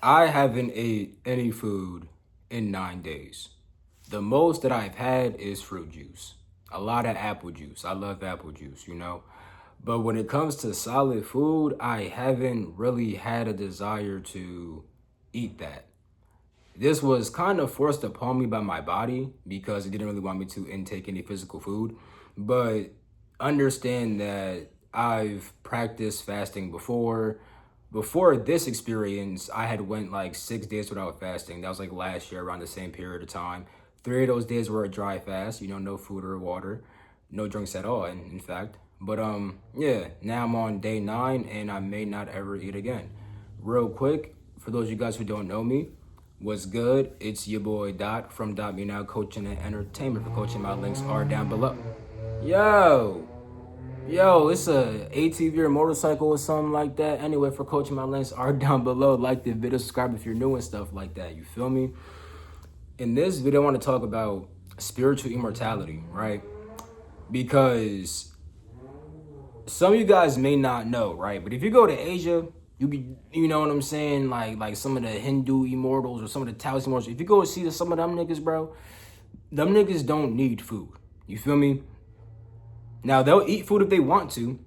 I haven't ate any food in 9 days. The most that I've had is fruit juice. A lot of apple juice. I love apple juice. But when it comes to solid food, I haven't really had a desire to eat that. This was kind of forced upon me by my body because it didn't really want me to intake any physical food. But understand that I've practiced fasting before. Before this experience, I had went like 6 days without fasting. That was like last year around the same period of time. 3 of those days were a dry fast, no food or water, no drinks at all, in fact. But yeah, now I'm on day 9 and I may not ever eat again. Real quick, for those of you guys who don't know me, what's good? It's your boy Dot from Dot Me Now Coaching and Entertainment. For coaching, my links are down below. Yo, it's a ATV or motorcycle or something like that. Anyway, for coaching, my links are down below. Like the video, subscribe if you're new and stuff like that. You feel me? In this video, I want to talk about spiritual immortality, right? Because some of you guys may not know, right? But if you go to Asia, you know what I'm saying? Like some of the Hindu immortals or some of the Taoist immortals. If you go see some of them niggas, bro, them niggas don't need food. You feel me? Now they'll eat food if they want to,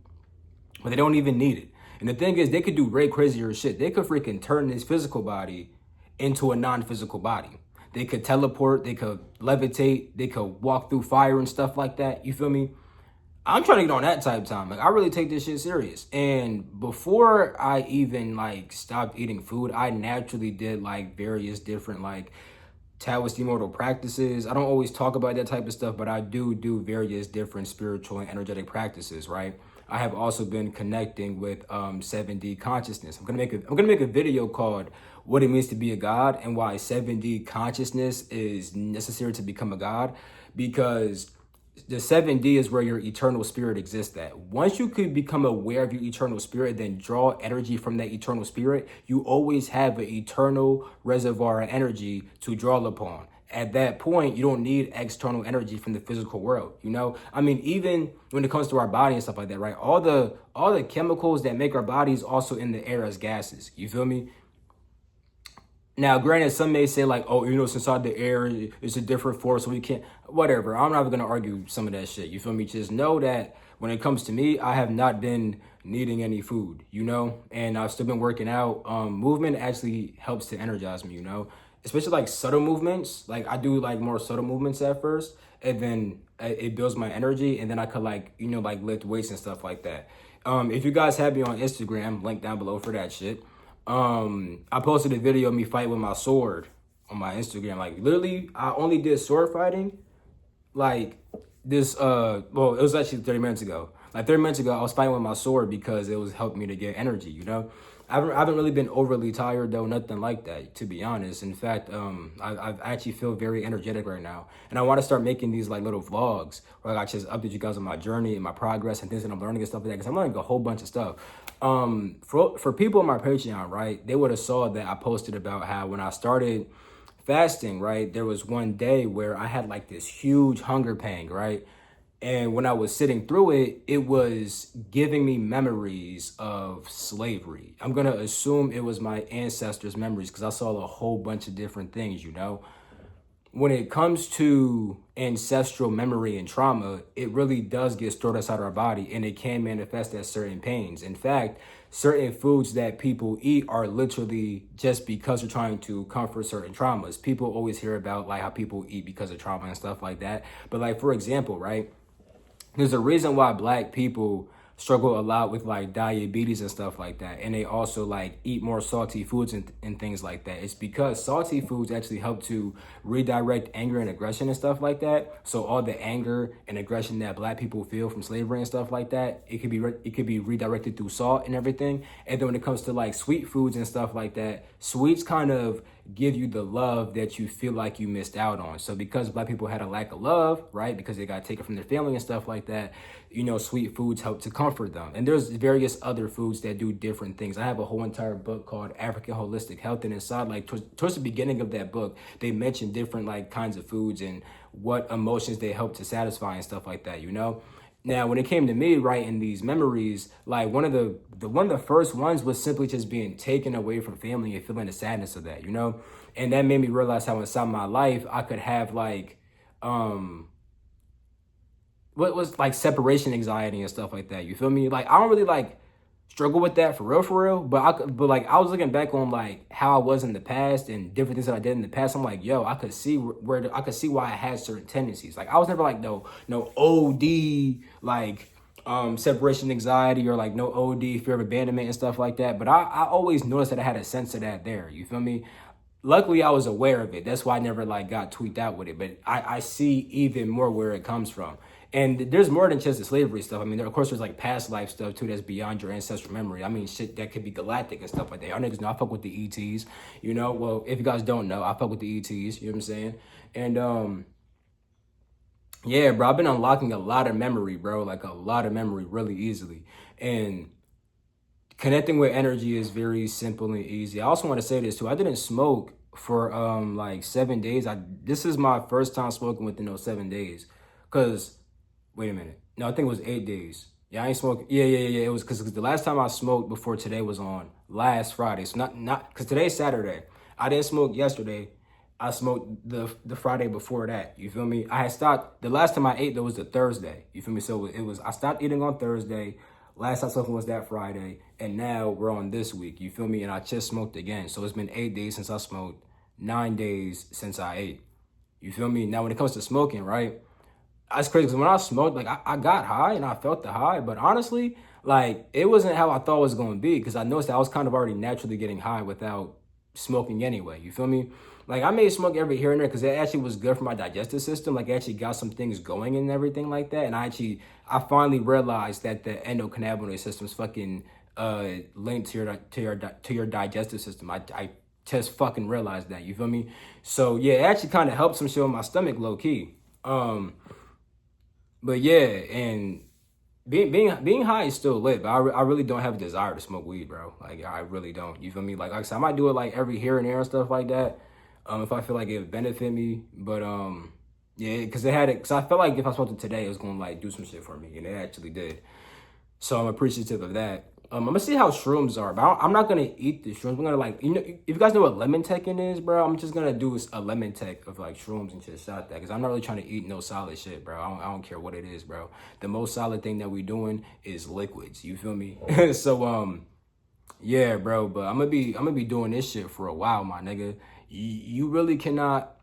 but they don't even need it. And the thing is, they could do way crazier shit. They could freaking turn this physical body into a non-physical body. They could teleport, they could levitate, they could walk through fire and stuff like that. You feel me? I'm trying to get on that type of time. Like, I really take this shit serious. And before I even like stopped eating food, I naturally did like various different like Taoist immortal practices. I don't always talk about that type of stuff, but I do various different spiritual and energetic practices, right? I have also been connecting with 7D consciousness. I'm gonna make a video called "What It Means to Be a God" and why 7D consciousness is necessary to become a god, because the 7D is where your eternal spirit exists at. Once you could become aware of your eternal spirit, then draw energy from that eternal spirit, you always have an eternal reservoir of energy to draw upon. At that point, you don't need external energy from the physical world. I mean, even when it comes to our body and stuff like that, right? All the chemicals that make our bodies also in the air as gases. You feel me? Now, granted, some may say like, oh, it's inside the air, it's a different force, so we can't, whatever. I'm not even gonna argue some of that shit. You feel me? Just know that when it comes to me, I have not been needing any food, and I've still been working out. Movement actually helps to energize me, especially like subtle movements. Like I do like more subtle movements at first, and then it builds my energy, and then I could like lift weights and stuff like that. If you guys have me on Instagram, link down below for that shit. I posted a video of me fighting with my sword on my Instagram. Like literally, I only did sword fighting like this well, it was actually 30 minutes ago. Like 30 minutes ago, I was fighting with my sword because it was helping me to get energy. I haven't really been overly tired though, nothing like that, to be honest. In fact, I actually feel very energetic right now. And I want to start making these like little vlogs where I just update you guys on my journey and my progress and things that I'm learning and stuff like that. Because I'm learning a whole bunch of stuff. For people on my Patreon, right, they would have saw that I posted about how when I started fasting, right, there was one day where I had like this huge hunger pang, right? And when I was sitting through it, it was giving me memories of slavery. I'm going to assume it was my ancestors' memories because I saw a whole bunch of different things. When it comes to ancestral memory and trauma, it really does get stored inside our body and it can manifest as certain pains. In fact, certain foods that people eat are literally just because they're trying to comfort certain traumas. People always hear about like how people eat because of trauma and stuff like that. But like, for example, right? There's a reason why Black people struggle a lot with like diabetes and stuff like that, and they also like eat more salty foods and things like that. It's because salty foods actually help to redirect anger and aggression and stuff like that. So all the anger and aggression that Black people feel from slavery and stuff like that, it could be redirected through salt and everything. And then when it comes to like sweet foods and stuff like that, sweets kind of give you the love that you feel like you missed out on. So because Black people had a lack of love, right, because they got taken from their family and stuff like that, sweet foods help to comfort them. And there's various other foods that do different things. I have a whole entire book called African Holistic Health, and inside, like towards the beginning of that book, they mention different like kinds of foods and what emotions they help to satisfy and stuff like that. Now, when it came to me writing these memories, like one of the first ones was simply just being taken away from family and feeling the sadness of that, you know? And that made me realize how inside my life I could have like um what was like separation anxiety and stuff like that. You feel me? Like I don't really like struggle with that for real. But but like I was looking back on like how I was in the past and different things that I did in the past. I'm like, yo, I could see I could see why I had certain tendencies. Like I was never like no OD like separation anxiety or like no OD fear of abandonment and stuff like that. But I always noticed that I had a sense of that there. You feel me? Luckily I was aware of it. That's why I never like got tweaked out with it. But I see even more where it comes from. And there's more than just the slavery stuff. I mean, of course, there's like past life stuff too that's beyond your ancestral memory. I mean, shit that could be galactic and stuff like that. Y'all niggas know I fuck with the ETs, you know? Well, if you guys don't know, I fuck with the ETs, you know what I'm saying? And yeah, bro, I've been unlocking a lot of memory, bro, like a lot of memory really easily. And connecting with energy is very simple and easy. I also want to say this too. I didn't smoke for like 7 days. This is my first time smoking within those 7 days. Cause wait a minute. No, I think it was 8 days. Yeah, I ain't smoking. Yeah. It was because the last time I smoked before today was on last Friday. So not because today's Saturday. I didn't smoke yesterday. I smoked the Friday before that. You feel me? I had stopped. The last time I ate though was the Thursday. You feel me? So it was I stopped eating on Thursday. Last time something was that Friday, and now we're on this week. You feel me? And I just smoked again. So it's been 8 days since I smoked, 9 days since I ate. You feel me? Now when it comes to smoking, right? That's crazy because when I smoked, like I got high and I felt the high, but honestly, like it wasn't how I thought it was going to be because I noticed that I was kind of already naturally getting high without smoking anyway. You feel me? Like I made smoke every here and there because it actually was good for my digestive system. Like it actually got some things going and everything like that. And I finally realized that the endocannabinoid system is fucking linked to your digestive system. I just fucking realized that. You feel me? So yeah, it actually kind of helped some shit with my stomach, low key. But yeah, and being high is still lit, but I really don't have a desire to smoke weed, bro. Like I really don't. You feel me? Like I said, I might do it like every here and there and stuff like that. If I feel like it would benefit me, but yeah, because it had it. Because I felt like if I smoked it today, it was gonna like do some shit for me, and it actually did. So I'm appreciative of that. I'm gonna see how shrooms are, but I'm not gonna eat the shrooms. I'm gonna like, you know, if you guys know what lemon teching is, bro, I'm just gonna do a lemon tech of like shrooms and shit, shot that, because I'm not really trying to eat no solid shit, bro. I don't care what it is, bro. The most solid thing that we doing is liquids. You feel me? So yeah, bro. But I'm gonna be doing this shit for a while, my nigga. You really cannot,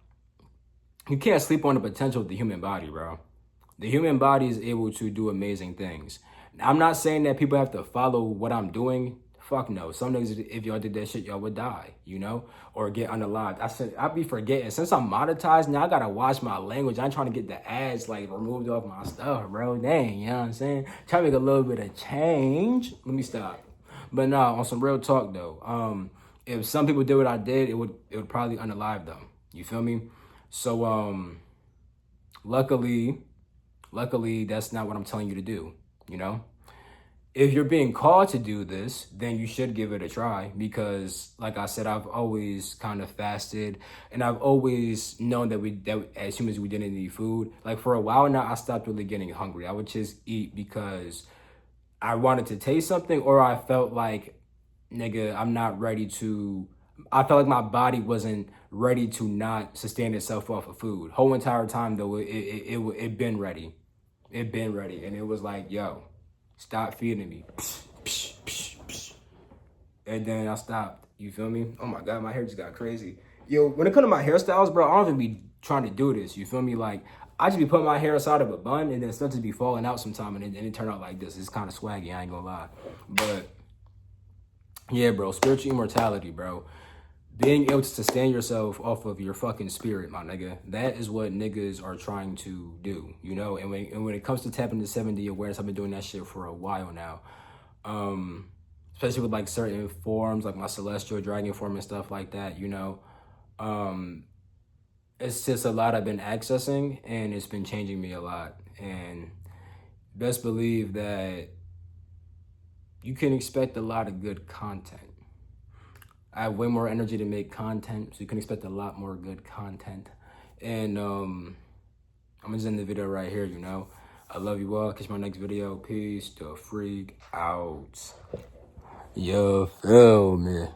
you can't sleep on the potential of the human body, bro. The human body is able to do amazing things. I'm not saying that people have to follow what I'm doing. Fuck no. Some niggas, if y'all did that shit, y'all would die, you know, or get unalived. I be forgetting. Since I'm monetized now, I gotta watch my language. I'm trying to get the ads like removed off my stuff, bro. Dang, you know what I'm saying? Try to make a little bit of change. Let me stop. But no, on some real talk though, if some people did what I did, it would probably unalive them. You feel me? So luckily, that's not what I'm telling you to do, you know? If you're being called to do this, then you should give it a try because, like I said, I've always kind of fasted and I've always known that as humans, we didn't need food. Like for a while now, I stopped really getting hungry. I would just eat because I wanted to taste something or I felt like, nigga, I felt like my body wasn't ready to not sustain itself off of food. Whole entire time though, it been ready. It been ready. And it was like, yo, stop feeding me. And then I stopped. You feel me? Oh my God, my hair just got crazy. Yo, when it comes to my hairstyles, bro, I don't even be trying to do this. You feel me? Like, I just be putting my hair inside of a bun and then stuff just be falling out sometime and it turn out like this. It's kind of swaggy, I ain't gonna lie. But yeah, bro, spiritual immortality, bro. Being able to sustain yourself off of your fucking spirit, my nigga. That is what niggas are trying to do, you know? And when it comes to tapping the 7D awareness, I've been doing that shit for a while now. Especially with like certain forms, like my celestial dragon form and stuff like that, you know? It's just a lot I've been accessing and it's been changing me a lot. And best believe that you can expect a lot of good content. I have way more energy to make content, so you can expect a lot more good content. And I'm gonna just end the video right here, you know. I love you all. Catch my next video. Peace the freak out. You feel me?